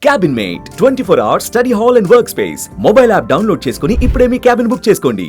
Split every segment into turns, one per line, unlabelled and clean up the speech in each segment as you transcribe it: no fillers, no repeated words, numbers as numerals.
Cabin mate 24 hours study hall and work space mobile app download చేసుకుని ఇప్పుడే మీ cabin book చేసుకోండి.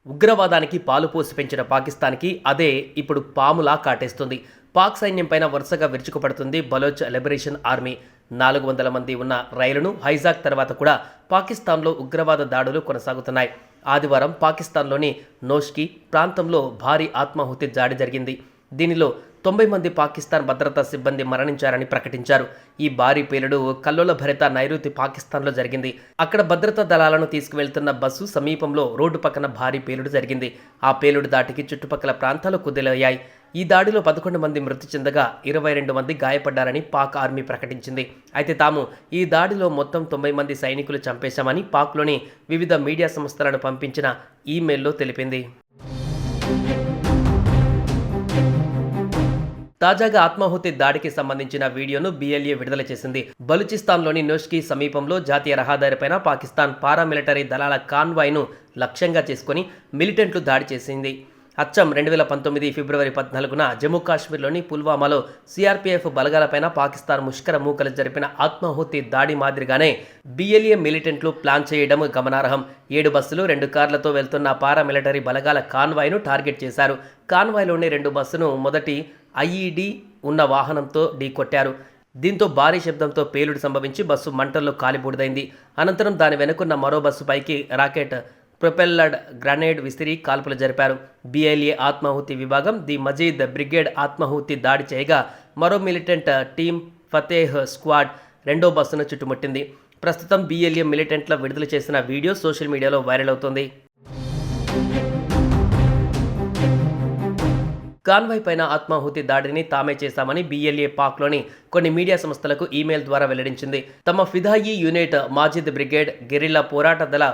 ఉగ్రవాదానికి పాలు పోసి పెంచిన పాకిస్తాన్కి అదే ఇప్పుడు పాములా కాటేస్తుంది. పాక్ సైన్యం పైన వరుసగా విరుచుకుపడుతుంది బలోచ్ లిబరేషన్ ఆర్మీ. 400 మంది ఉన్న రైలును హైజాక్ తర్వాత కూడా పాకిస్తాన్లో ఉగ్రవాద దాడులు కొనసాగుతున్నాయి. ఆదివారం పాకిస్తాన్లోని నోష్కి ప్రాంతంలో భారీ ఆత్మాహుతి దాడి జరిగింది. దీనిలో 90 మంది పాకిస్తాన్ భద్రతా సిబ్బంది మరణించారని ప్రకటించారు. ఈ భారీ పేలుడు కల్లోలభరిత నైరుతి పాకిస్తాన్లో జరిగింది. అక్కడ భద్రతా దళాలను తీసుకువెళ్తున్న బస్సు సమీపంలో రోడ్డు పక్కన భారీ పేలుడు జరిగింది. ఆ పేలుడు దాటికి చుట్టుపక్కల ప్రాంతాలు కుదేలయ్యాయి. ఈ దాడిలో 11 మంది మృతి చెందగా 22 మంది గాయపడ్డారని పాక్ ఆర్మీ ప్రకటించింది. అయితే తాము ఈ దాడిలో మొత్తం 90 మంది సైనికులు చంపేశామని పాక్లోని వివిధ మీడియా సంస్థలను పంపించిన ఈమెయిల్లో తెలిపింది. తాజాగా ఆత్మాహుతి దాడికి సంబంధించిన వీడియోను BLA విడుదల చేసింది. బలూచిస్తాన్లోని నోష్కి సమీపంలో జాతీయ రహదారిపైన పాకిస్తాన్ పారామిలిటరీ దళాల కాన్వాయ్ను లక్ష్యంగా చేసుకుని మిలిటెంట్లు దాడి చేసింది. అచ్చం 2019 ఫిబ్రవరి 14న జమ్మూ కాశ్మీర్లోని పుల్వామాలో CRPF బలగాలపైన పాకిస్తాన్ ముష్కర మూకలు జరిపిన ఆత్మాహుతి దాడి మాదిరిగానే BLA మిలిటెంట్లు ప్లాన్ చేయడం గమనార్హం. 7 బస్సులు 2 కార్లతో వెళ్తున్న పారామిలిటరీ బలగాల కాన్వాయ్ను టార్గెట్ చేశారు. కాన్వాయ్లోని 2 బస్సును మొదటి IED ఉన్న వాహనంతో ఢీకొట్టారు. దీంతో భారీ శబ్దంతో పేలుడు సంభవించి బస్సు మంటల్లో కాలిబూడిదైంది. అనంతరం దాని వెనుకున్న మరో బస్సు పైకి రాకెట్ ప్రొపెల్లర్డ్ గ్రనేడ్ విసిరి కాల్పులు జరిపారు. BLA ఆత్మాహుతి విభాగం ది మజీద్ బ్రిగేడ్ ఆత్మాహుతి దాడి చేయగా మరో మిలిటెంట్ టీమ్ ఫతేహ్ స్క్వాడ్ 2వ బస్సును చుట్టుముట్టింది. ప్రస్తుతం BLA మిలిటెంట్ల విడుదల చేసిన వీడియో సోషల్ మీడియాలో వైరల్ అవుతోంది. కాన్వాయ్ పైన ఆత్మాహుతి దాడిని తామే చేశామని BLA పాక్లోని కొన్ని మీడియా సంస్థలకు ఈమెయిల్ ద్వారా వెల్లడించింది. తమ ఫిదాయి యూనిట్ మాజిద్ బ్రిగేడ్ గెరిల్లా పోరాట దళ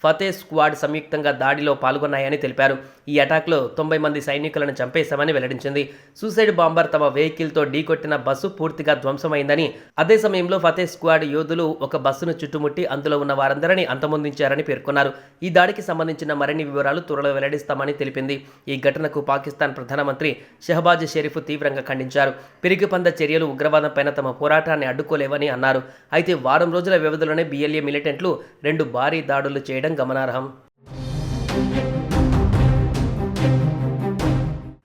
ఫతే స్క్వాడ్ సంయుక్తంగా దాడిలో పాల్గొన్నాయని తెలిపారు. ఈ అటాక్లో 90 మంది సైనికులను చంపేశామని వెల్లడించింది. సూసైడ్ బాంబర్ తమ వెహికల్తో ఢీకొట్టిన బస్సు పూర్తిగా ధ్వంసమైందని, అదే సమయంలో ఫతే స్క్వాడ్ యోధులు ఒక బస్సును చుట్టుముట్టి అందులో ఉన్న వారందరినీ అంతమొందించారని పేర్కొన్నారు. ఈ దాడికి సంబంధించిన మరిన్ని వివరాలు త్వరలో వెల్లడిస్తామని తెలిపింది. ఈ ఘటనకు పాకిస్తాన్ ప్రధానమంత్రి షహబాజ్ షరీఫ్ తీవ్రంగా ఖండించారు. పిరిగిపంద చర్యలు ఉగ్రవాదంపైన తమ పోరాటాన్ని అడ్డుకోలేవని అన్నారు. అయితే వారం రోజుల వ్యవధిలోనే BLA మిలిటెంట్లు 2 భారీ దాడులు చేయడం గమనార్హం.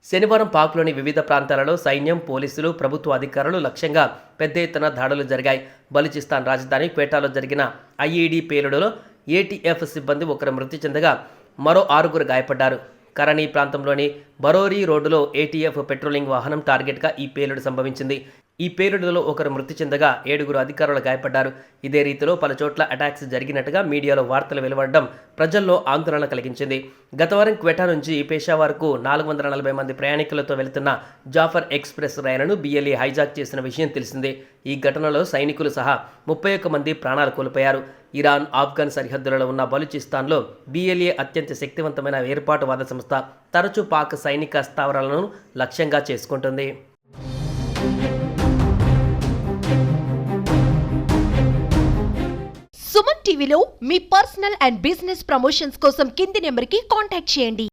శనివారం పాక్లోని వివిధ ప్రాంతాలలో సైన్యం, పోలీసులు, ప్రభుత్వ అధికారులు లక్ష్యంగా పెద్ద ఎత్తున దాడులు జరిగాయి. బలూచిస్తాన్ రాజధాని క్వేటాలో జరిగిన IED పేలుడులో ATF సిబ్బంది 1 మృతి చెందగా మరో 6 గాయపడ్డారు. కరణి ప్రాంతంలోని బరోరీ రోడ్డులో ATF పెట్రోలింగ్ వాహనం టార్గెట్గా ఈ పేలుడు సంభవించింది. ఈ పేలుడులో 1 మృతి చెందగా 7 అధికారులు గాయపడ్డారు. ఇదే రీతిలో పలు చోట్ల అటాక్స్ జరిగినట్టుగా మీడియాలో వార్తలు వెలువడడం ప్రజల్లో ఆందోళన కలిగించింది. గత వారం క్వెటా నుంచి పెషావర్కు 440 మంది ప్రయాణికులతో వెళుతున్న జాఫర్ ఎక్స్ప్రెస్ రైలును BLA హైజాక్ చేసిన విషయం తెలిసిందే. ఈ ఘటనలో సైనికులు సహా 31 మంది ప్రాణాలు కోల్పోయారు. ఇరాన్, ఆఫ్ఘన్ సరిహద్దులలో ఉన్న బలూచిస్తాన్లో BLA అత్యంత శక్తివంతమైన ఏర్పాటువాద సంస్థ. తరచూ పాక్ సైనిక స్థావరాలను లక్ష్యంగా చేసుకుంటుంది.
సుమన్ టీవీలో మీ పర్సనల్ అండ్ బిజినెస్ ప్రమోషన్స్ కోసం కింది నెంబర్కి కాంటాక్ట్ చేయండి.